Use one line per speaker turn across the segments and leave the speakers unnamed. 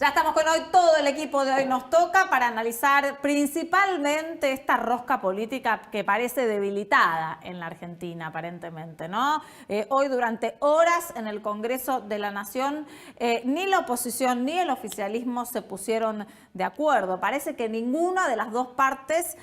Ya estamos con hoy, todo el equipo de Hoy Nos Toca para analizar principalmente esta rosca política que parece debilitada en la Argentina, aparentemente, ¿no? Hoy durante horas en el Congreso de la Nación ni la oposición ni el oficialismo se pusieron de acuerdo. Parece que ninguna de las dos partes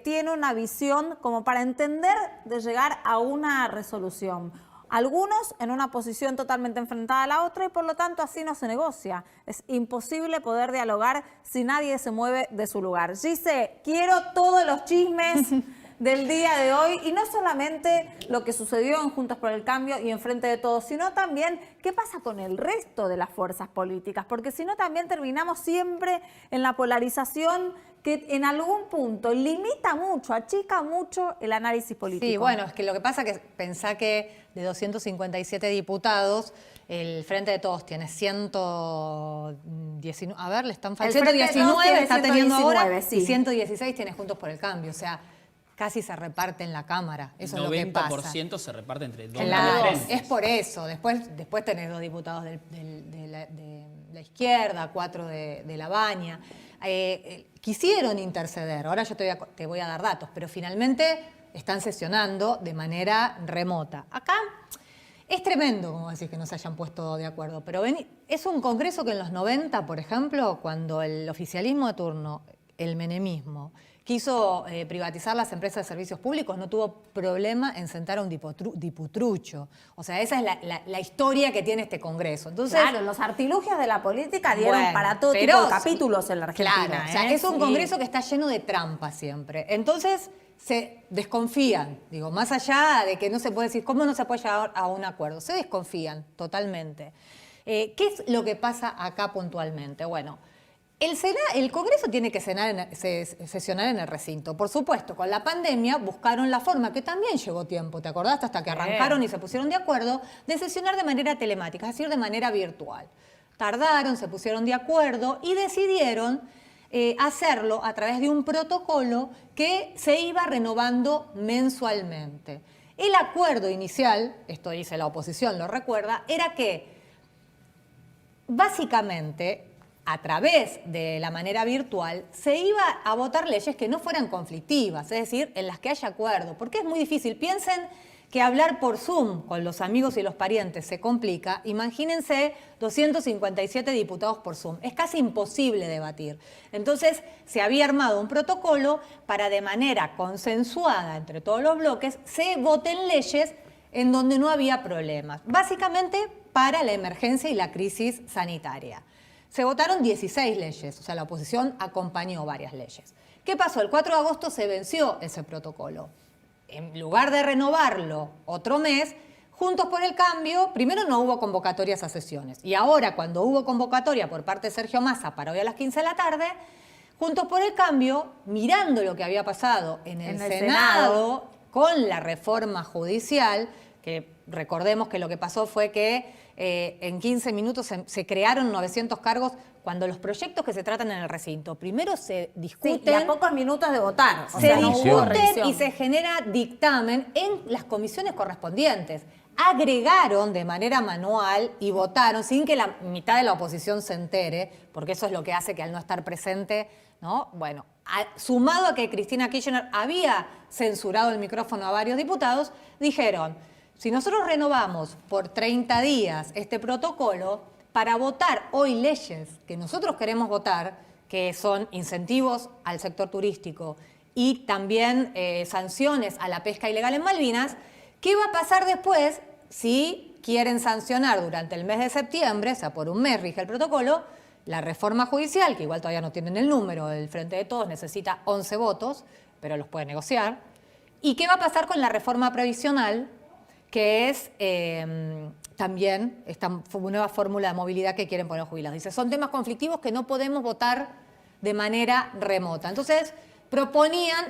tiene una visión como para entender de llegar a una resolución. Algunos en una posición totalmente enfrentada a la otra y por lo tanto así no se negocia. Es imposible poder dialogar si nadie se mueve de su lugar. Gise, quiero todos los chismes del día de hoy y no solamente lo que sucedió en Juntos por el Cambio y en Frente de Todos, sino también qué pasa con el resto de las fuerzas políticas, porque si no también terminamos siempre en la polarización que en algún punto limita mucho, achica mucho el análisis político.
Sí, bueno, es que lo que pasa es que pensá que de 257 diputados, el Frente de Todos tiene 119, a ver, le están faltando. 119 está teniendo ahora, sí. Y 116 tiene Juntos por el Cambio, o sea, casi se reparte en la Cámara, eso es lo que pasa.
90% se reparte entre dos.
Claro, es por eso, después tenés 2 diputados de la izquierda, 4 de la Baña. Quisieron interceder, ahora yo te voy a dar datos, pero finalmente están sesionando de manera remota. Acá es tremendo, como decís, que no se hayan puesto de acuerdo, pero es un congreso que en los 90, por ejemplo, cuando el oficialismo de turno, el menemismo, quiso privatizar las empresas de servicios públicos, no tuvo problema en sentar a un diputrucho. O sea, esa es la historia que tiene este Congreso. Entonces,
claro, los artilugios de la política dieron para todo tipo de capítulos en la Argentina.
Claro, o sea, es un Congreso que está lleno de trampas siempre. Entonces, se desconfían, digo, más allá de que no se puede decir, ¿cómo no se puede llegar a un acuerdo? Se desconfían totalmente. ¿Qué es lo que pasa acá puntualmente? Bueno, el Congreso tiene que sesionar en el recinto. Por supuesto, con la pandemia buscaron la forma, que también llevó tiempo, ¿te acordaste? Hasta que arrancaron y se pusieron de acuerdo, de sesionar de manera telemática, es decir, de manera virtual. Tardaron, se pusieron de acuerdo y decidieron hacerlo a través de un protocolo que se iba renovando mensualmente. El acuerdo inicial, esto dice la oposición, lo recuerda, era que básicamente a través de la manera virtual, se iba a votar leyes que no fueran conflictivas, es decir, en las que haya acuerdo, porque es muy difícil. Piensen que hablar por Zoom con los amigos y los parientes se complica. Imagínense 257 diputados por Zoom. Es casi imposible debatir. Entonces, se había armado un protocolo para, de manera consensuada entre todos los bloques, se voten leyes en donde no había problemas. Básicamente, para la emergencia y la crisis sanitaria. Se votaron 16 leyes, o sea, la oposición acompañó varias leyes. ¿Qué pasó? El 4 de agosto se venció ese protocolo. En lugar de renovarlo otro mes, Juntos por el Cambio, primero no hubo convocatorias a sesiones. Y ahora, cuando hubo convocatoria por parte de Sergio Massa para hoy a las 15 de la tarde, Juntos por el Cambio, mirando lo que había pasado en el Senado con la reforma judicial, que recordemos que lo que pasó fue que en 15 minutos se crearon 900 cargos cuando los proyectos que se tratan en el recinto primero se discuten.
Sí, y a pocos minutos de votar.
Se discuten y se genera dictamen en las comisiones correspondientes. Agregaron de manera manual y votaron sin que la mitad de la oposición se entere, porque eso es lo que hace que al no estar presente, ¿no? Bueno, sumado a que Cristina Kirchner había censurado el micrófono a varios diputados, dijeron: si nosotros renovamos por 30 días este protocolo para votar hoy leyes que nosotros queremos votar, que son incentivos al sector turístico y también sanciones a la pesca ilegal en Malvinas, ¿qué va a pasar después si quieren sancionar durante el mes de septiembre, o sea, por un mes rige el protocolo, la reforma judicial, que igual todavía no tienen el número, el Frente de Todos necesita 11 votos, pero los puede negociar? ¿Y qué va a pasar con la reforma previsional, que es también esta nueva fórmula de movilidad que quieren poner los jubilados? Dice, son temas conflictivos que no podemos votar de manera remota. Entonces,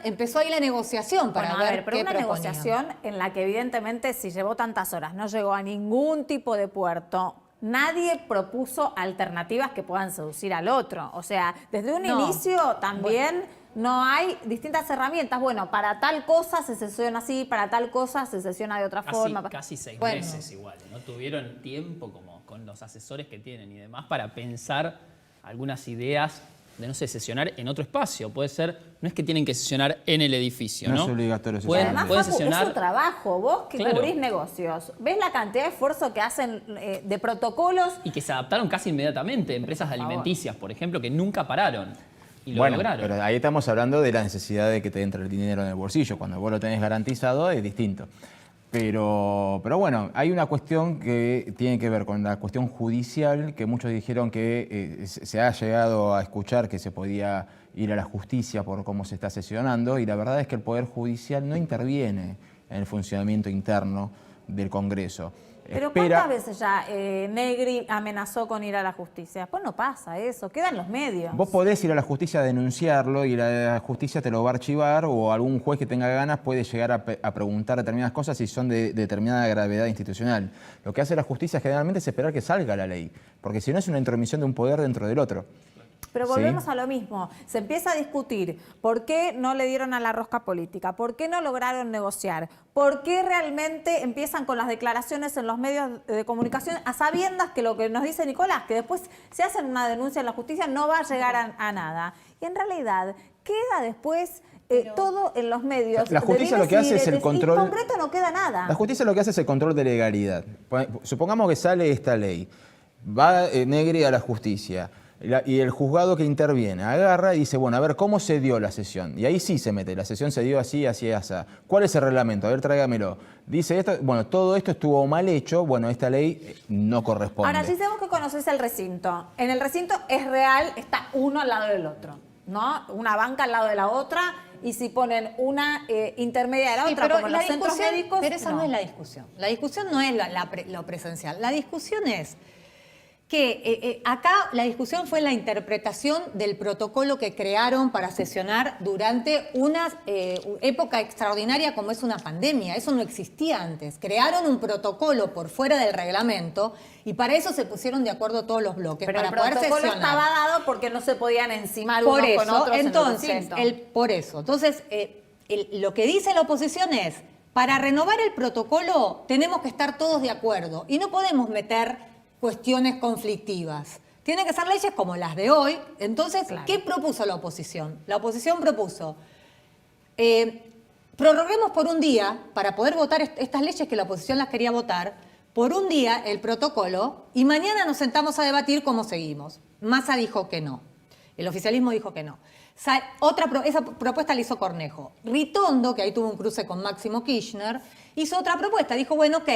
empezó ahí la negociación para ver
pero
qué
una
proponían.
negociación en la que evidentemente si llevó tantas horas, no llegó a ningún tipo de puerto. Nadie propuso alternativas que puedan seducir al otro. O sea, desde un inicio también no hay distintas herramientas. Bueno, para tal cosa se sesiona así, para tal cosa se sesiona de otra forma.
Casi 6 meses igual. No tuvieron tiempo como con los asesores que tienen y demás para pensar algunas ideas de, no sé, sesionar en otro espacio. Puede ser, no es que tienen que sesionar en el edificio, ¿no?
No es obligatorio
Pueden,
sesionar.
Además, Facu,
sesionar.
es su trabajo. Vos que
Claro.
cubrís negocios, ¿ves la cantidad de esfuerzo que hacen de protocolos?
Y que se adaptaron casi inmediatamente. Empresas alimenticias, por ejemplo, que nunca pararon. Y lo
Bueno,
lograron.
pero ahí estamos hablando de la necesidad de que te entre el dinero en el bolsillo. Cuando vos lo tenés garantizado es distinto. Pero bueno, hay una cuestión que tiene que ver con la cuestión judicial, que muchos dijeron que se ha llegado a escuchar que se podía ir a la justicia por cómo se está sesionando, y la verdad es que el Poder Judicial no interviene en el funcionamiento interno del Congreso.
Pero ¿cuántas veces ya Negri amenazó con ir a la justicia? Después no pasa eso, quedan los medios.
Vos podés ir a la justicia a denunciarlo y la justicia te lo va a archivar, o algún juez que tenga ganas puede llegar a preguntar determinadas cosas si son de determinada gravedad institucional. Lo que hace la justicia generalmente es esperar que salga la ley, porque si no es una intromisión de un poder dentro del otro.
Pero volvemos a lo mismo, se empieza a discutir por qué no le dieron a la rosca política, por qué no lograron negociar, por qué realmente empiezan con las declaraciones en los medios de comunicación a sabiendas que lo que nos dice Nicolás, que después se hacen una denuncia en la justicia, no va a llegar a nada. Y en realidad queda después todo en los medios.
La justicia lo que hace es el control.
En concreto no queda nada.
La justicia lo que hace es el control de legalidad. Supongamos que sale esta ley, va Negri a la justicia. Y el juzgado que interviene agarra y dice, bueno, a ver, ¿cómo se dio la sesión? Y ahí sí se mete, la sesión se dio así, así, así. ¿Cuál es el reglamento? A ver, tráigamelo. Dice esto, bueno, todo esto estuvo mal hecho, bueno, esta ley no corresponde.
Ahora, si sabemos que conoces el recinto, en el recinto es real, está uno al lado del otro, ¿no? Una banca al lado de la otra, y si ponen una intermedia de la otra,
pero
como en los centros médicos...
Pero esa no es la discusión. La discusión no es lo presencial. La discusión es que acá la discusión fue la interpretación del protocolo que crearon para sesionar durante una época extraordinaria como es una pandemia. Eso no existía antes. Crearon un protocolo por fuera del reglamento y para eso se pusieron de acuerdo todos los bloques,
Pero
para
el
poder
protocolo
sesionar.
estaba dado porque no se podían encimar
Por
unos
eso,
con otros
entonces,
en el recinto.
por eso. Entonces, lo que dice la oposición es, para renovar el protocolo tenemos que estar todos de acuerdo y no podemos meter cuestiones conflictivas. Tienen que ser leyes como las de hoy. Entonces,
Claro.
¿qué propuso la oposición? La oposición propuso, prorroguemos por un día, para poder votar estas leyes que la oposición las quería votar, por un día el protocolo, y mañana nos sentamos a debatir cómo seguimos. Massa dijo que no. El oficialismo dijo que no. Esa propuesta la hizo Cornejo. Ritondo, que ahí tuvo un cruce con Máximo Kirchner, hizo otra propuesta. Dijo, bueno, ok,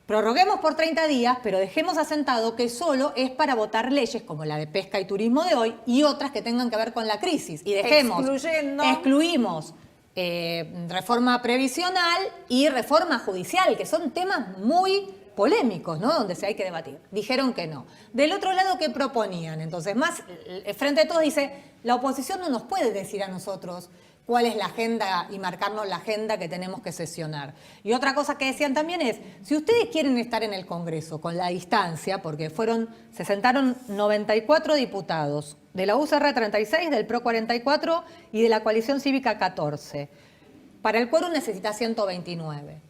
prorroguemos por 30 días, pero dejemos asentado que solo es para votar leyes como la de pesca y turismo de hoy y otras que tengan que ver con la crisis. Y excluimos reforma previsional y reforma judicial, que son temas muy polémicos, ¿no? Donde se hay que debatir. Dijeron que no. Del otro lado, ¿qué proponían? Entonces, más frente a todos dice, la oposición no nos puede decir a nosotros cuál es la agenda y marcarnos la agenda que tenemos que sesionar. Y otra cosa que decían también es, si ustedes quieren estar en el Congreso con la distancia, porque se sentaron 94 diputados, de la UCR 36, del PRO 44 y de la Coalición Cívica 14. Para el quórum necesita 129.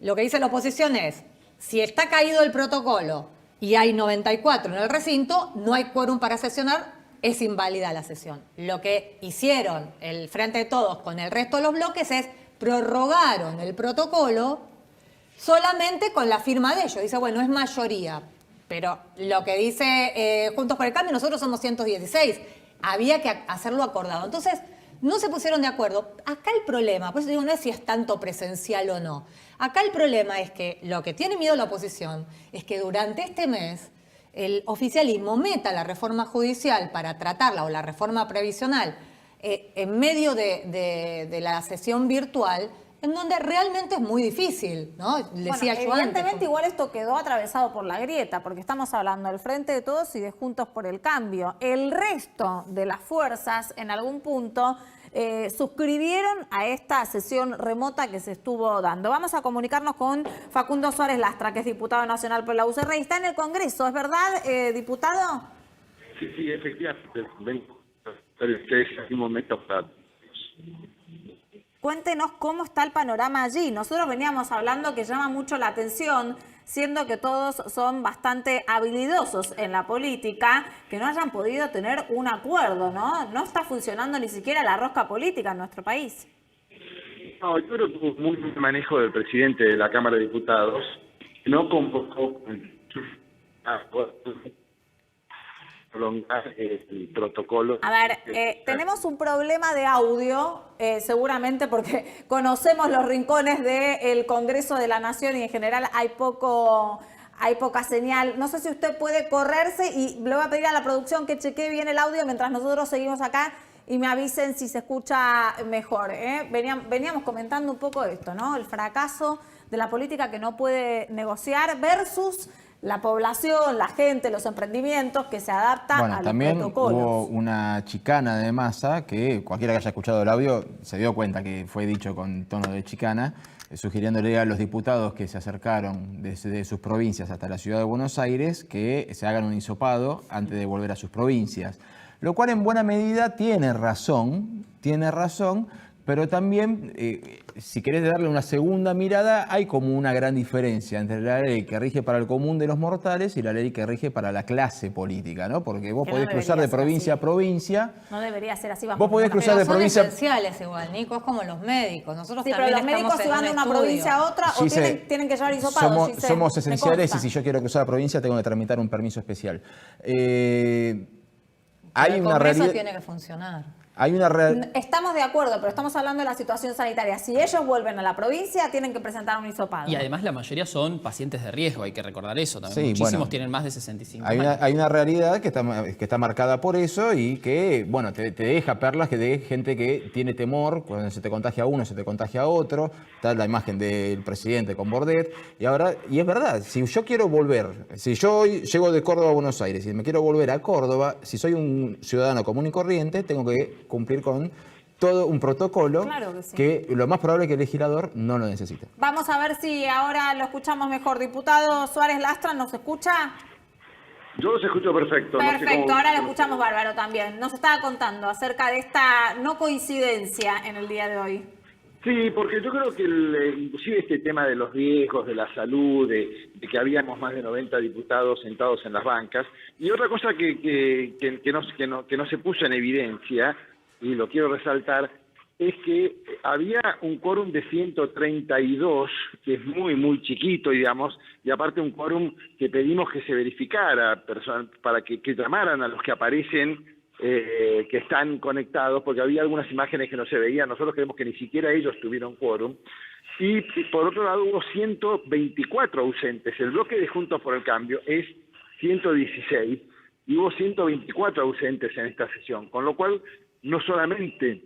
Lo que dice la oposición es, si está caído el protocolo y hay 94 en el recinto, no hay quórum para sesionar, es inválida la sesión. Lo que hicieron el Frente de Todos con el resto de los bloques es prorrogaron el protocolo solamente con la firma de ellos. Dice, bueno, es mayoría. Pero lo que dice Juntos por el Cambio, nosotros somos 116. Había que hacerlo acordado. Entonces, no se pusieron de acuerdo. Acá el problema, por eso digo, no es si es tanto presencial o no. Acá el problema es que lo que tiene miedo la oposición es que durante este mes el oficialismo meta la reforma judicial para tratarla o la reforma previsional en medio de la sesión virtual, en donde realmente es muy difícil, ¿no? Decía yo
evidentemente
antes.
igual esto quedó atravesado por la grieta, porque estamos hablando del Frente de Todos y de Juntos por el Cambio. El resto de las fuerzas, en algún punto, suscribieron a esta sesión remota que se estuvo dando. Vamos a comunicarnos con Facundo Suárez Lastra, que es diputado nacional por la UCR y está en el Congreso, ¿es verdad, diputado?
Sí, efectivamente. Vengo a ustedes en un momento para...
Cuéntenos cómo está el panorama allí. Nosotros veníamos hablando que llama mucho la atención siendo que todos son bastante habilidosos en la política, que no hayan podido tener un acuerdo, ¿no? No está funcionando ni siquiera la rosca política en nuestro país.
No, yo creo que hubo muy buen manejo del presidente de la Cámara de Diputados, no convocó a prolongar el protocolo.
A ver, tenemos un problema de audio, seguramente porque conocemos los rincones del Congreso de la Nación y en general hay poca señal. No sé si usted puede correrse y le voy a pedir a la producción que chequee bien el audio mientras nosotros seguimos acá y me avisen si se escucha mejor. Veníamos comentando un poco esto, ¿no? El fracaso de la política que no puede negociar versus la población, la gente, los emprendimientos que se adaptan a los
también
protocolos.
hubo una chicana de Massa que cualquiera que haya escuchado el audio se dio cuenta que fue dicho con tono de chicana, sugiriéndole a los diputados que se acercaron desde sus provincias hasta la ciudad de Buenos Aires que se hagan un hisopado antes de volver a sus provincias. Lo cual en buena medida tiene razón, pero también, si querés darle una segunda mirada, hay como una gran diferencia entre la ley que rige para el común de los mortales y la ley que rige para la clase política, ¿no? Porque vos podés cruzar de provincia a provincia.
No debería ser así.
Vos podés cruzar de provincia.
Son esenciales igual, Nico, es como los médicos. Nosotros
Sí,
también
pero los médicos si van de una provincia a otra o tienen que llevar hisopados.
Somos esenciales y si yo quiero cruzar la provincia tengo que tramitar un permiso especial.
Hay una realidad. Tiene que funcionar.
Estamos de acuerdo, pero estamos hablando de la situación sanitaria. Si ellos vuelven a la provincia, tienen que presentar un hisopado.
Y además la mayoría son pacientes de riesgo, hay que recordar eso también. Sí, Muchísimos tienen más de 65 años.
Hay una realidad que está marcada por eso y que, bueno, te deja perlas de gente que tiene temor, cuando se te contagia a uno, se te contagia a otro. Está la imagen del presidente con Bordet. Y es verdad, si yo quiero volver, si yo hoy llego de Córdoba a Buenos Aires y me quiero volver a Córdoba, si soy un ciudadano común y corriente, tengo que cumplir con todo un protocolo que lo más probable es que el legislador no lo necesite.
Vamos a ver si ahora lo escuchamos mejor. Diputado Suárez Lastra, ¿nos escucha?
Yo los escucho perfecto.
Perfecto, ahora lo escuchamos bárbaro también. Nos estaba contando acerca de esta no coincidencia en el día de hoy.
Sí, porque yo creo que inclusive este tema de los riesgos, de la salud, de que habíamos más de 90 diputados sentados en las bancas, y otra cosa que no se puso en evidencia, y lo quiero resaltar, es que había un quórum de 132, que es muy, muy chiquito, digamos, y aparte un quórum que pedimos que se verificara para que llamaran a los que aparecen, que están conectados, porque había algunas imágenes que no se veían. Nosotros creemos que ni siquiera ellos tuvieron quórum. Y por otro lado hubo 124 ausentes. El bloque de Juntos por el Cambio es 116 y hubo 124 ausentes en esta sesión, con lo cual no solamente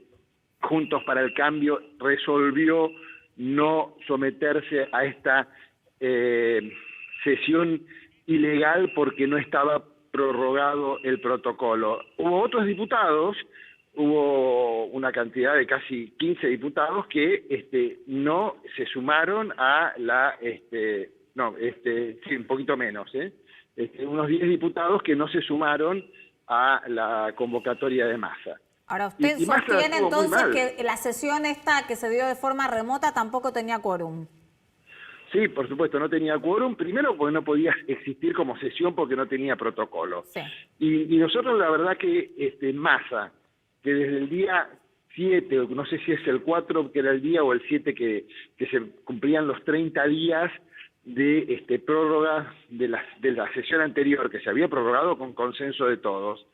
Juntos para el Cambio resolvió no someterse a esta sesión ilegal porque no estaba prorrogado el protocolo. Hubo otros diputados, hubo una cantidad de casi 15 diputados que no se sumaron a la, sí, un poquito menos, unos 10 diputados que no se sumaron a la convocatoria de Massa.
Ahora, usted sostiene entonces que la sesión esta que se dio de forma remota tampoco tenía quórum.
Sí, por supuesto, no tenía quórum. Primero porque no podía existir como sesión porque no tenía protocolo.
Sí.
Y nosotros la verdad que Massa, que desde el día 7, no sé si es el 4 que era el día o el 7 que se cumplían los 30 días de prórroga de la sesión anterior, que se había prorrogado con consenso de todos,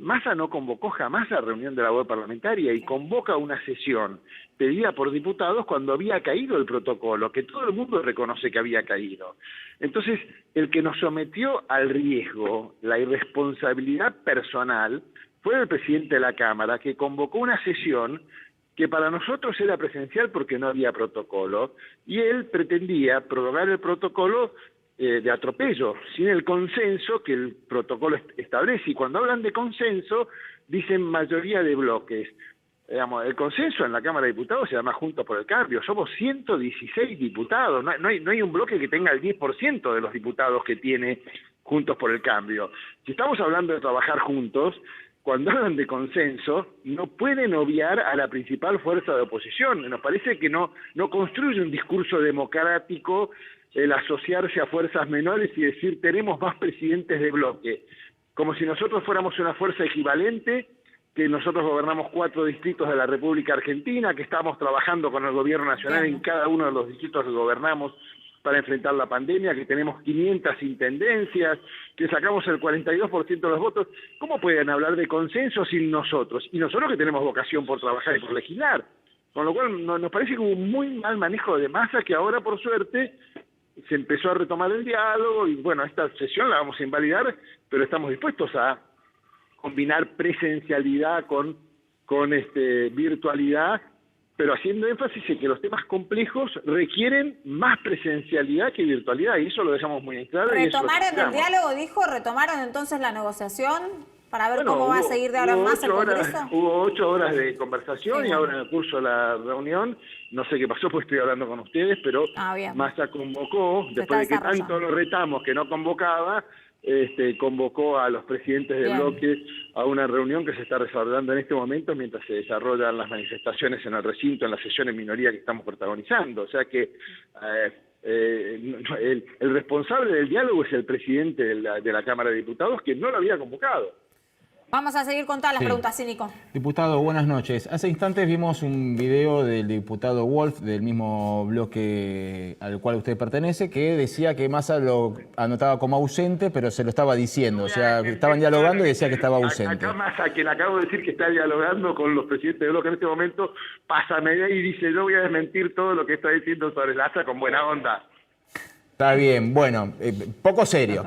Massa no convocó jamás la reunión de la web parlamentaria y convoca una sesión pedida por diputados cuando había caído el protocolo, que todo el mundo reconoce que había caído. Entonces, el que nos sometió al riesgo, la irresponsabilidad personal, fue el presidente de la Cámara, que convocó una sesión que para nosotros era presencial porque no había protocolo, y él pretendía prorrogar el protocolo de atropello, sin el consenso que el protocolo establece. Y cuando hablan de consenso, dicen mayoría de bloques. Digamos, el consenso en la Cámara de Diputados se llama Juntos por el Cambio. Somos 116 diputados. No hay un bloque que tenga el 10% de los diputados que tiene Juntos por el Cambio. Si estamos hablando de trabajar juntos, cuando hablan de consenso, no pueden obviar a la principal fuerza de oposición. Nos parece que no construye un discurso democrático el asociarse a fuerzas menores y decir tenemos más presidentes de bloque, como si nosotros fuéramos una fuerza equivalente, que nosotros gobernamos 4 distritos de la República Argentina, que estamos trabajando con el gobierno nacional en cada uno de los distritos que gobernamos para enfrentar la pandemia, que tenemos 500 intendencias, que sacamos el 42% de los votos. ¿Cómo pueden hablar de consenso sin nosotros? Y nosotros que tenemos vocación por trabajar y por legislar. Con lo cual nos parece que hubo un muy mal manejo de Massa, que ahora, por suerte, se empezó a retomar el diálogo y, bueno, esta sesión la vamos a invalidar, pero estamos dispuestos a combinar presencialidad con virtualidad, pero haciendo énfasis en que los temas complejos requieren más presencialidad que virtualidad, y eso lo dejamos muy en claro.
¿Retomaron el diálogo, dijo? ¿Retomaron entonces la negociación para ver cómo va a seguir de ahora en más el Congreso?
Hubo 8 horas de conversación, sí, y ahora en el curso de la reunión, no sé qué pasó, pues estoy hablando con ustedes, pero Massa convocó, después de que tanto lo retamos que no convocaba, convocó a los presidentes de bloque a una reunión que se está desarrollando en este momento mientras se desarrollan las manifestaciones en el recinto, en la sesión en minoría que estamos protagonizando. O sea que el responsable del diálogo es el presidente de la Cámara de Diputados, que no lo había convocado.
Vamos a seguir con todas las preguntas, sí, Nico.
Diputado, buenas noches. Hace instantes vimos un video del diputado Wolf, del mismo bloque al cual usted pertenece, que decía que Massa lo anotaba como ausente, pero se lo estaba diciendo. O sea, que estaban dialogando y decía que estaba ausente.
Acá Massa, que le acabo de decir que está dialogando con los presidentes de bloque en este momento, pasa media y dice, yo voy a desmentir todo lo que está diciendo sobre Massa con buena onda.
Está bien, bueno, poco serio.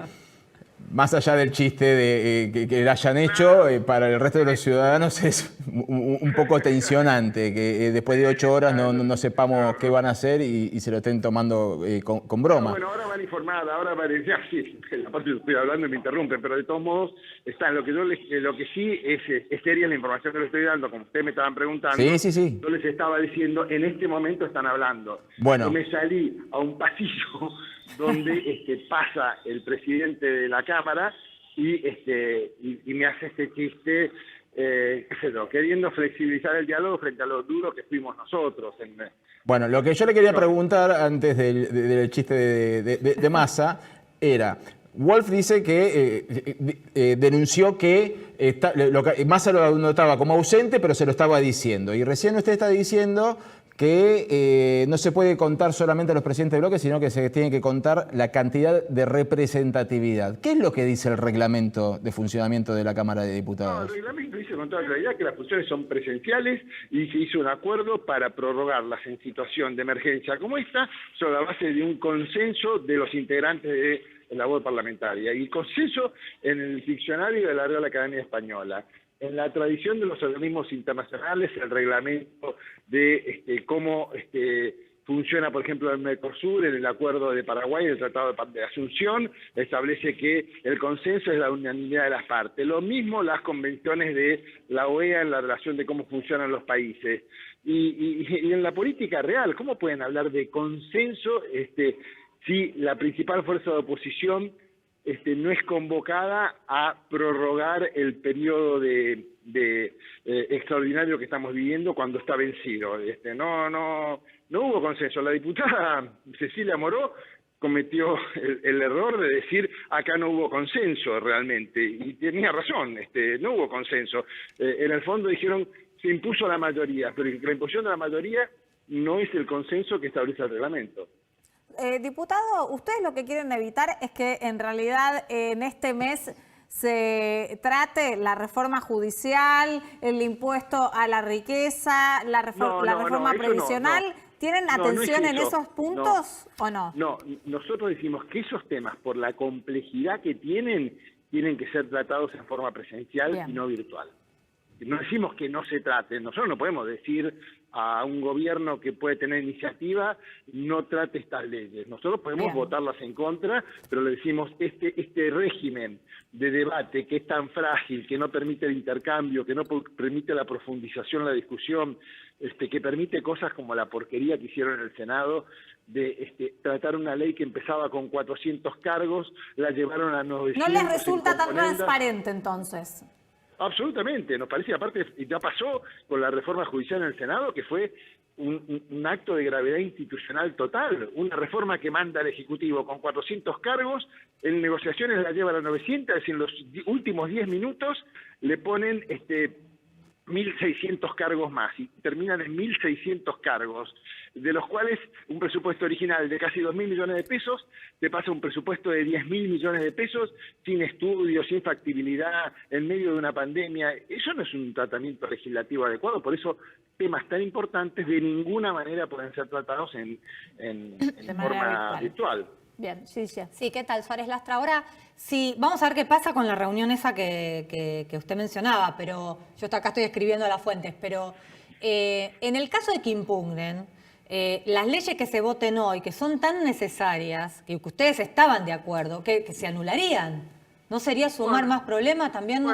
Más allá del chiste de que hayan hecho, para el resto de los ciudadanos es un poco tensionante que después de 8 horas no sepamos qué van a hacer y se lo estén tomando con broma.
Bueno, ahora van informada, ahora van a decir, sí, aparte estoy hablando y me interrumpen, pero de todos modos está lo que sí es seria la información que les estoy dando, como ustedes me estaban preguntando.
Sí.
Yo les estaba diciendo, en este momento están hablando.
Bueno.
Yo me salí a un pasillo donde pasa el presidente de la Cámara y me hace este chiste, queriendo flexibilizar el diálogo frente a lo duro que fuimos nosotros.
Bueno, lo que yo le quería preguntar antes del chiste de Massa era, Wolf dice que denunció que Massa lo anotaba como ausente, pero se lo estaba diciendo. Y recién usted está diciendo que no se puede contar solamente a los presidentes de bloque, sino que se tiene que contar la cantidad de representatividad. ¿Qué es lo que dice el reglamento de funcionamiento de la Cámara de Diputados?
No, el reglamento dice con toda claridad que las funciones son presenciales y se hizo un acuerdo para prorrogarlas en situación de emergencia como esta, sobre la base de un consenso de los integrantes de la labor parlamentaria. Y consenso en el diccionario de la Real Academia Española. En la tradición de los organismos internacionales, el reglamento de cómo funciona, por ejemplo, el Mercosur, en el Acuerdo de Paraguay, el Tratado de Asunción, establece que el consenso es la unanimidad de las partes. Lo mismo las convenciones de la OEA en la relación de cómo funcionan los países. Y en la política real, ¿cómo pueden hablar de consenso si la principal fuerza de oposición no es convocada a prorrogar el periodo de extraordinario que estamos viviendo cuando está vencido? No hubo consenso. La diputada Cecilia Moró cometió el error de decir acá no hubo consenso realmente, y tenía razón, no hubo consenso. En el fondo dijeron se impuso la mayoría, pero la imposición de la mayoría no es el consenso que establece el reglamento.
Diputado, ustedes lo que quieren evitar es que en realidad en este mes se trate la reforma judicial, el impuesto a la riqueza, la reforma previsional. ¿Tienen atención en esos puntos o no?
No, nosotros decimos que esos temas, por la complejidad que tienen que ser tratados en forma presencial y no virtual. No decimos que no se traten, nosotros no podemos decir a un gobierno que puede tener iniciativa, no trate estas leyes. Nosotros podemos votarlas en contra, pero le decimos este régimen de debate que es tan frágil, que no permite el intercambio, que no permite la profundización, la discusión, que permite cosas como la porquería que hicieron en el Senado, de tratar una ley que empezaba con 400 cargos, la llevaron a 900.
¿No les resulta tan transparente entonces?
Absolutamente, nos parece, aparte ya pasó con la reforma judicial en el Senado, que fue un acto de gravedad institucional total, una reforma que manda al Ejecutivo con 400 cargos, en negociaciones la lleva a 900, y en los últimos 10 minutos le ponen 1.600 cargos más, y terminan en 1.600 cargos, de los cuales un presupuesto original de casi 2.000 millones de pesos te pasa un presupuesto de 10.000 millones de pesos, sin estudios, sin factibilidad, en medio de una pandemia. Eso no es un tratamiento legislativo adecuado, por eso temas tan importantes de ninguna manera pueden ser tratados en forma virtual.
Bien, sí.
Sí, ¿qué tal, Suárez Lastra? Ahora, sí, vamos a ver qué pasa con la reunión esa que usted mencionaba, pero yo acá estoy escribiendo las fuentes, pero en el caso de que impugnen, las leyes que se voten hoy, que son tan necesarias, que ustedes estaban de acuerdo, que se anularían. ¿No sería sumar más problemas también?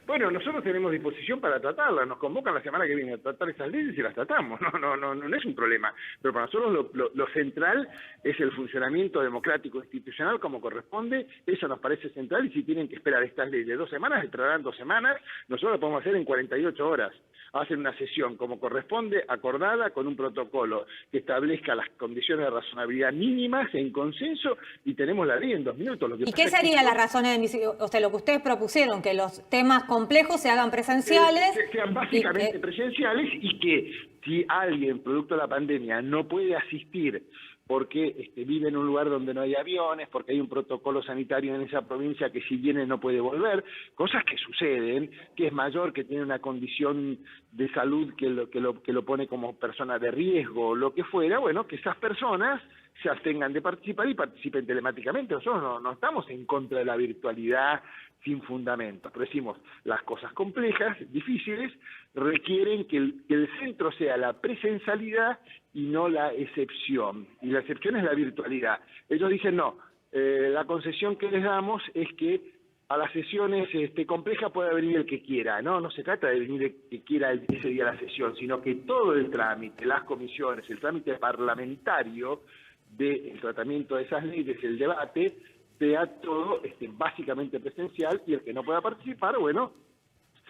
Bueno, nosotros tenemos disposición para tratarlas, nos convocan la semana que viene a tratar esas leyes y las tratamos, no es un problema. Pero para nosotros lo central es el funcionamiento democrático institucional como corresponde, eso nos parece central, y si tienen que esperar estas leyes 2 semanas, esperarán 2 semanas, nosotros lo podemos hacer en 48 horas. Hacen una sesión como corresponde, acordada, con un protocolo que establezca las condiciones de razonabilidad mínimas en consenso, y tenemos la ley en 2 minutos.
¿Y qué serían las razones o sea, lo que ustedes propusieron, que los temas complejos se hagan presenciales?
Sean básicamente presenciales, y que si alguien, producto de la pandemia, no puede asistir porque vive en un lugar donde no hay aviones, porque hay un protocolo sanitario en esa provincia que si viene no puede volver, cosas que suceden, que es mayor, que tiene una condición de salud que lo pone como persona de riesgo o lo que fuera, bueno, que esas personas se abstengan de participar y participen telemáticamente. Nosotros no estamos en contra de la virtualidad sin fundamentos, pero decimos, las cosas complejas, difíciles, requieren que el centro sea la presencialidad y no la excepción, y la excepción es la virtualidad. Ellos dicen, no, la concesión que les damos es que a las sesiones complejas puede venir el que quiera, no se trata de venir el que quiera ese día a la sesión, sino que todo el trámite, las comisiones, el trámite parlamentario del tratamiento de esas leyes, el debate, sea todo básicamente presencial, y el que no pueda participar, bueno,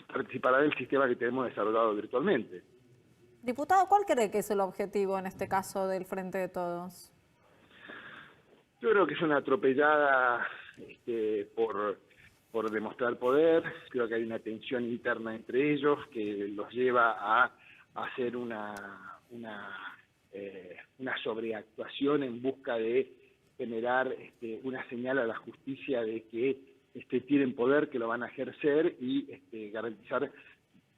participará del sistema que tenemos desarrollado virtualmente.
Diputado, ¿cuál cree que es el objetivo en este caso del Frente de Todos?
Yo creo que es una atropellada por demostrar poder. Creo que hay una tensión interna entre ellos que los lleva a hacer una sobreactuación en busca de generar una señal a la justicia de que tienen poder, que lo van a ejercer, y garantizar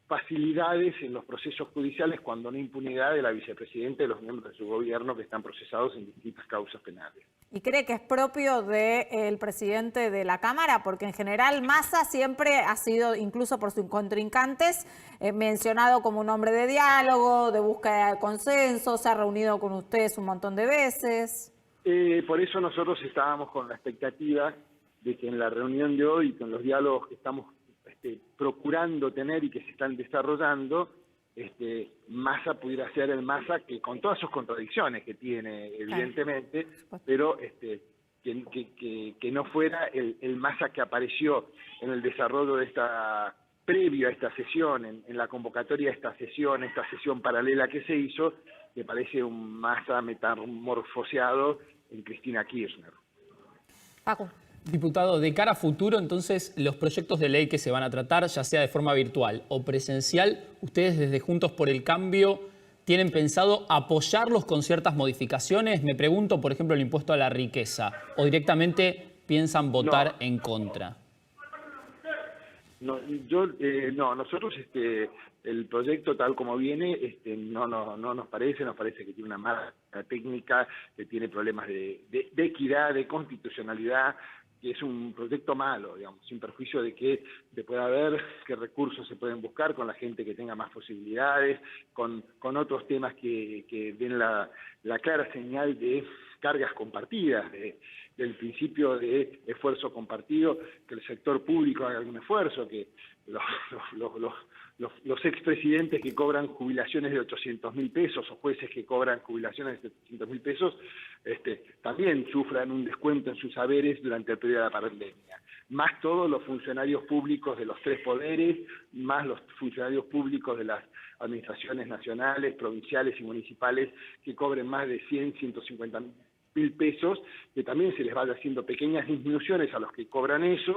facilidades en los procesos judiciales cuando no impunidad de la vicepresidenta y de los miembros de su gobierno que están procesados en distintas causas penales.
¿Y cree que es propio del presidente de la Cámara? Porque en general Massa siempre ha sido, incluso por sus contrincantes, mencionado como un hombre de diálogo, de búsqueda de consenso, se ha reunido con ustedes un montón de veces.
Por eso nosotros estábamos con la expectativa de que en la reunión de hoy, con los diálogos que estamos procurando tener y que se están desarrollando, Massa pudiera ser el Massa que, con todas sus contradicciones que tiene, evidentemente, pero que no fuera el Massa que apareció en el desarrollo de previo a esta sesión, en la convocatoria de esta sesión paralela que se hizo, que parece un Massa metamorfoseado en Cristina Kirchner.
Paco.
Diputado, de cara a futuro, entonces, los proyectos de ley que se van a tratar, ya sea de forma virtual o presencial, ustedes desde Juntos por el Cambio tienen pensado apoyarlos con ciertas modificaciones. Me pregunto, por ejemplo, el impuesto a la riqueza, o directamente piensan votar en contra.
Nosotros el proyecto tal como viene no nos parece que tiene una mala técnica, que tiene problemas de equidad, de constitucionalidad, que es un proyecto malo, digamos, sin perjuicio de que se pueda ver qué recursos se pueden buscar con la gente que tenga más posibilidades, con otros temas que den la clara señal de cargas compartidas, del principio de esfuerzo compartido, que el sector público haga algún esfuerzo, que los expresidentes que cobran jubilaciones de 800.000 pesos o jueces que cobran jubilaciones de 700.000 pesos también sufran un descuento en sus haberes durante el periodo de la pandemia. Más todos los funcionarios públicos de los 3 poderes, más los funcionarios públicos de las administraciones nacionales, provinciales y municipales que cobren más de 100, 150 mil pesos, que también se les vaya haciendo pequeñas disminuciones a los que cobran eso,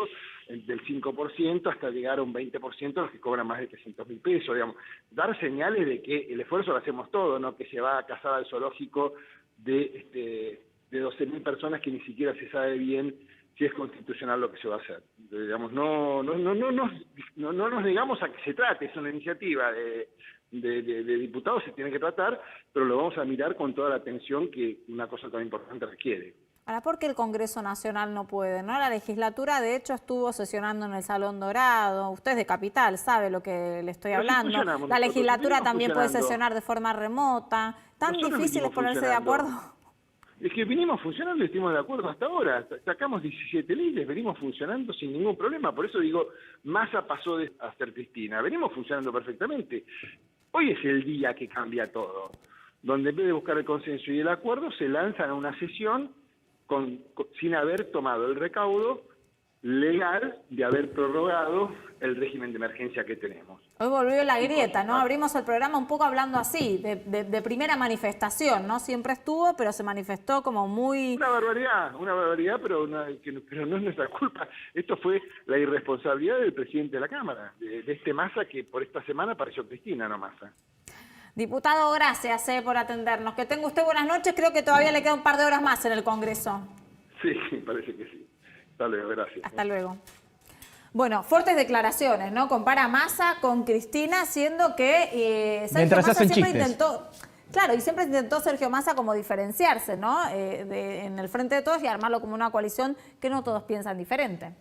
del 5% hasta llegar a un 20% a los que cobran más de 300 mil pesos, digamos. Dar señales de que el esfuerzo lo hacemos todo, no que se va a cazar al zoológico de 12.000 personas que ni siquiera se sabe bien si es constitucional lo que se va a hacer. Digamos, no nos negamos a que se trate, es una iniciativa de diputados, se tiene que tratar, pero lo vamos a mirar con toda la atención que una cosa tan importante requiere.
Ahora, ¿por qué el Congreso Nacional no puede? ¿No? La legislatura, de hecho, estuvo sesionando en el Salón Dorado. Usted es de Capital, sabe lo que le estoy hablando. La legislatura también puede sesionar de forma remota. ¿Tan difícil es ponerse de acuerdo?
Es que vinimos funcionando y estuvimos de acuerdo hasta ahora. Sacamos 17 leyes, venimos funcionando sin ningún problema. Por eso digo, Massa pasó a ser Cristina. Venimos funcionando perfectamente. Hoy es el día que cambia todo, donde en vez de buscar el consenso y el acuerdo, se lanzan a una sesión sin haber tomado el recaudo legal de haber prorrogado el régimen de emergencia que tenemos.
Hoy volvió la grieta, ¿no? Abrimos el programa un poco hablando así, de primera manifestación, ¿no? Siempre estuvo, pero se manifestó como muy...
Una barbaridad, pero no es nuestra culpa. Esto fue la irresponsabilidad del presidente de la Cámara, de este Massa, que por esta semana pareció Cristina, no Massa.
Diputado, gracias por atendernos. Que tenga usted buenas noches. Creo que todavía le queda un par de horas más en el Congreso.
Sí, parece que sí. Hasta luego, gracias.
Hasta luego. Bueno, fuertes declaraciones, ¿no? Compara Massa con Cristina, siendo que Sergio Massa siempre intentó... Claro, y siempre intentó Sergio Massa como diferenciarse, ¿no? En el frente de todos y armarlo como una coalición que no todos piensan diferente.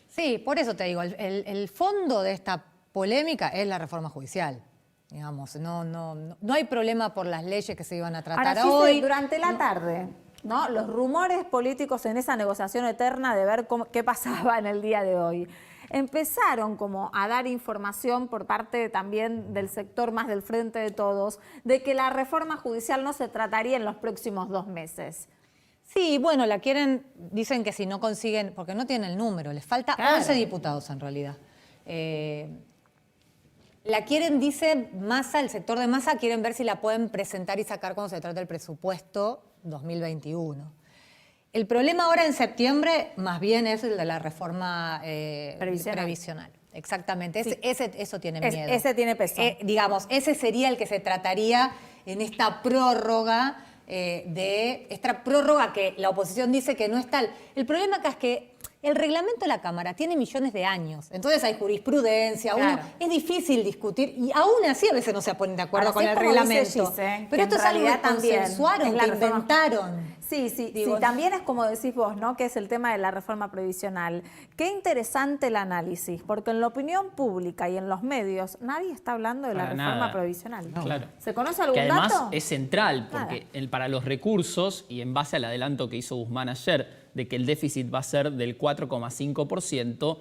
Sí, por eso te digo, el fondo de esta polémica es la reforma judicial. Digamos, no hay problema por las leyes que se iban a tratar hoy.
Durante la tarde, ¿no? Los rumores políticos en esa negociación eterna de ver qué pasaba en el día de hoy. Empezaron como a dar información por parte también del sector más del Frente de Todos de que la reforma judicial no se trataría en los próximos 2 meses.
Sí, bueno, la quieren, dicen que si no consiguen, porque no tienen el número, les falta 11 diputados en realidad. La quieren, dice Massa, el sector de Massa, quieren ver si la pueden presentar y sacar cuando se trate el presupuesto 2021. El problema ahora en septiembre más bien es el de la reforma previsional. Exactamente, sí. Eso tiene miedo.
Ese tiene peso.
Digamos, ese sería el que se trataría en esta prórroga, esta prórroga que la oposición dice que no es tal. El problema acá es que el reglamento de la Cámara tiene millones de años, entonces hay jurisprudencia, es difícil discutir y aún así a veces no se ponen de acuerdo con el reglamento. Pero esto es algo que consensuaron, que inventaron.
Sí, también es como decís vos, ¿no? Que es el tema de la reforma previsional. Qué interesante el análisis, porque en la opinión pública y en los medios nadie está hablando de la reforma previsional.
No. Claro.
¿Se conoce algún
dato? Que además
dato?
es central, porque para los recursos, y en base al adelanto que hizo Guzmán ayer, de que el déficit va a ser del 4,5%,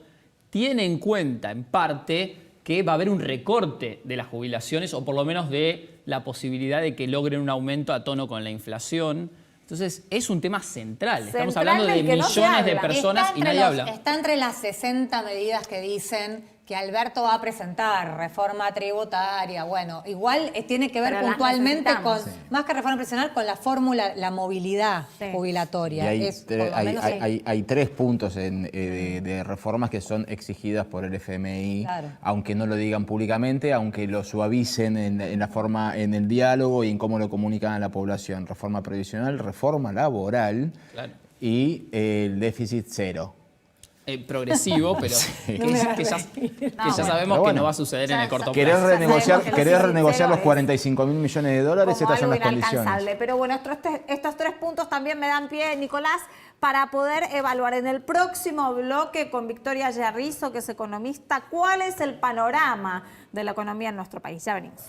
tiene en cuenta, en parte, que va a haber un recorte de las jubilaciones, o por lo menos de la posibilidad de que logren un aumento a tono con la inflación. Entonces, es un tema central. Estamos hablando de millones de personas y nadie habla.
Está entre las 60 medidas que dicen que Alberto va a presentar, reforma tributaria. Bueno, igual tiene que ver puntualmente con, más que reforma previsional, con la fórmula, la movilidad jubilatoria.
Y hay 3 puntos de reformas que son exigidas por el FMI, aunque no lo digan públicamente, aunque lo suavicen en la forma, en el diálogo y en cómo lo comunican a la población. Reforma previsional, reforma laboral y el déficit cero.
Progresivo, pero que ya sabemos que no va a suceder en el corto
plazo. ¿Querés renegociar los
$45.000
millones de dólares? Estas son las condiciones.
Pero bueno, estos 3 puntos también me dan pie, Nicolás, para poder evaluar en el próximo bloque con Victoria Yarrizo, que es economista, cuál es el panorama de la economía en nuestro país. Ya venimos.